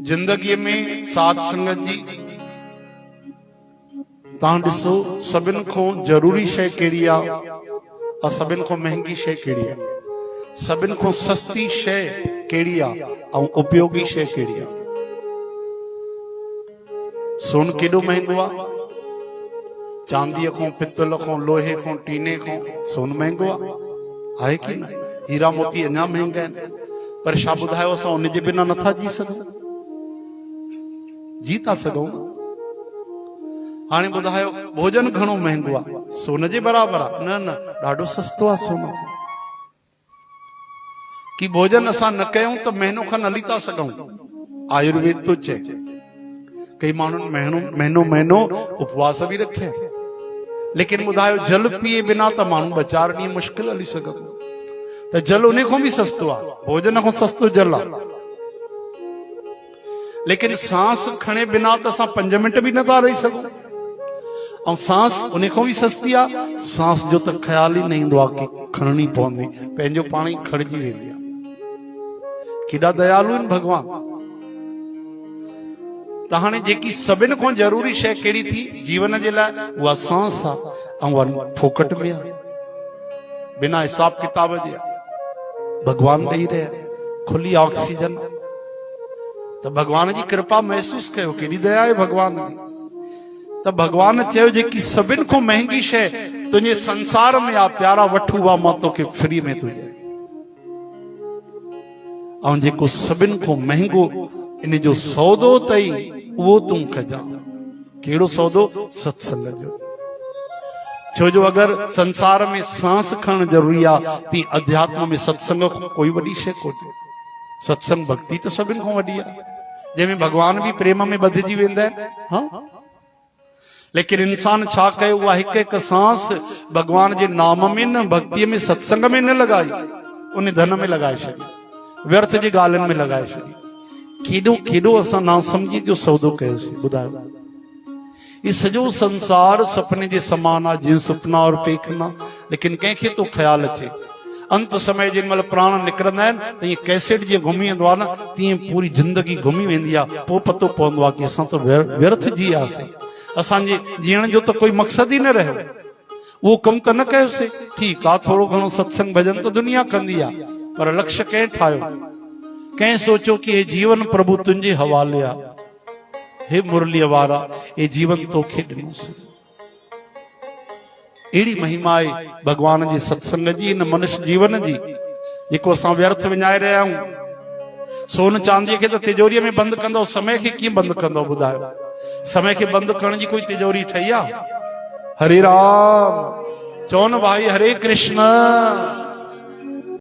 जिंदगी में साथ संगत जी तव्हां ॾिसो सभिनि खां ज़रूरी शइ कहिड़ी आहे और सभिनि खां महांगी शइ कहिड़ी आहे, सभिनि खां सस्ती शइ कहिड़ी आहे ऐं उपयोगी शइ कहिड़ी आहे। सोन केॾो महांगो आहे, चांदीअ खां पितल खां लोहे खां टीने खां सोन महांगो आहे कि न? हीरा मोती अञा महांगा आहिनि, पर छा ॿुधायो असां उन जे बिना नथा जी सघूं? जी था सघूं। हाणे ॿुधायो भोजन घणो महांगो आहे, सोन जे बराबरि आहे? न न, ॾाढो सस्तो आहे सोन। कि भोजन असां न कयूं त महीनो खनि हली था सघूं। आयुर्वेद तो चए कई माण्हुनि महीनो उपवास भी रखे, लेकिन ॿुधायो जल पिए बिना त माण्हू ॿ चार ॾींहं मुश्किल हली सघंदो। त जल उन खां भी सस्तो आहे, भोजन खां सस्तो जल आहे। लेकिन सांस खणे बिना त असां 5 मिनट भी नथा रही सघूं, और सांस उन खां भी सस्ती आहे। सांस जो त ख्याल ही न ईंदो आहे कि खणनी पवंदी, पंहिंजो पाण ई खणिजी वेंदी आहे। केॾा दयालु आहिनि भगवान। त हाणे जेकी सभिनि खां ज़रूरी शइ कहिड़ी थी जीवन जे लाइ, उहा सांस आहे, ऐं उहा फोकट में आहे, बिना हिसाब किताब जे भगवान ॾेई रहिया, खुली ऑक्सीजन। त भगवान जी कृपा महसूस कयो, केॾी दया आहे भगवान जी। त भगवान चयो जेकी सभिनि खां महांगी शइ तुंहिंजे संसार में आहे प्यारा, वठू उहा मां तोखे फ्री में थो ॾियां। ऐं जेको सभिनि खां महांगो इन जो सौदो अथई उहो तूं कजां। कहिड़ो सौदो? सत्संग जो। छो जो अगर संसार में सांस खणण जरूरी आहे, ती अध्यात्म में सत्संग कोई वॾी शइ कोन्हे। सत्संग भक्ति तो सभिनि खां वॾी आहे, जंहिंमें भगवान भी प्रेम में ॿधिजी वेंदा आहिनि। हाँ, लेकिन इंसान छा कयो, उहा हिकु हिकु सांस भगवान जे नाम में न, भक्ति में, सत्संग में न लगाई, उन धन में लगाए छॾी, व्यर्थ जी ॻाल्हियुनि में लगाए छॾी। केॾो केॾो असां ना समझी जो सौदो कयोसीं। ॿुधायो, ये सॼो संसार सपने जे समान आहे, जीअं सुपना और पेखना। लेकिन कंहिंखे तो ख्याल अचे अंत समय जिन महिल प्राण निकिरंदा आहिनि त ईअं कैसेट जीअं घुमी वेंदो आहे न, तीअं पूरी जिंदगी घुमी वेंदी आहे। पोइ पतो पवंदो आहे कि असां त व्यर्थ जी आसीं, असांजे जीअण जो त कोई मक़सद ही न रहियो, उहो कमु त न कयोसीं। ठीकु आहे, थोरो घणो सत्संग भजन त दुनिया कंदी आहे, पर लक्ष्य कंहिं ठाहियो? कंहिं सोचो कि हे जीवन प्रभु तुंहिंजे हवाले आहे, हे मुरलीअ वारा, हे जीवन तोखे ॾिनोसीं। अहिड़ी महिमा आहे भगवान जे सत्संग जी, इन मनुष्य जीवन जी, जेको असां व्यर्थ विञाए रहिया आहियूं। सोन चांदीअ खे त तिजोरीअ में बंदि कंदो, समय खे कीअं बंदि कंदो? ॿुधायो, समय खे बंदि करण जी कोई तिजोरी ठही आहे? हरे राम चओ न भाई, हरे कृष्ण।